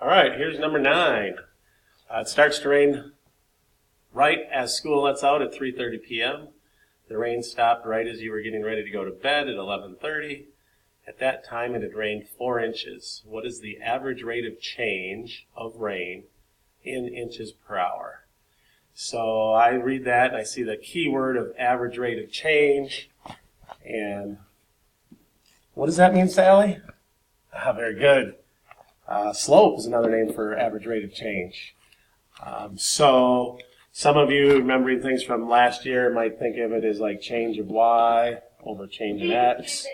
All right, here's number 9. It starts to rain right as school lets out at 3:30 p.m. The rain stopped right as you were getting ready to go to bed at 11:30. At that time, it had rained 4 inches. What is the average rate of change of rain in inches per hour? So I read that and I see the keyword of average rate of change. And what does that mean, Sally? Very good. Slope is another name for average rate of change. So some of you remembering things from last year might think of it as like change of y over change of x.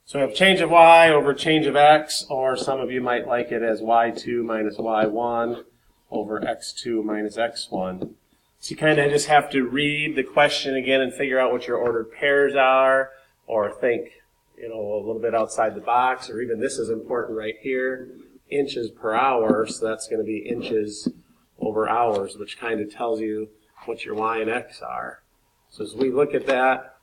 So we have change of y over change of x, or some of you might like it as y2 minus y1 over x2 minus x1. So you kind of just have to read the question again and figure out what your ordered pairs are, or think, a little bit outside the box, or even this is important right here, inches per hour, so that's going to be inches over hours, which kind of tells you what your y and x are. So as we look at that,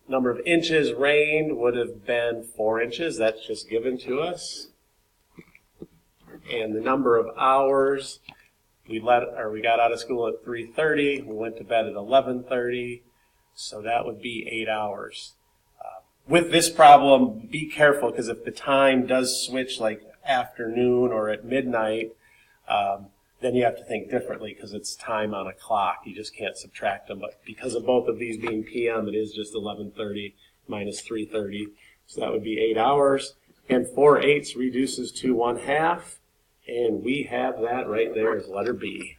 number of inches rained would have been 4 inches. That's just given to us. And the number of hours, we got out of school at 3:30. We went to bed at 11:30. So that would be 8 hours. With this problem, be careful, because if the time does switch like afternoon or at midnight, then you have to think differently because it's time on a clock. You just can't subtract them. But because of both of these being PM, it is just 11:30 minus 3:30. So that would be 8 hours. And 4/8 reduces to 1/2. And we have that right there as letter B.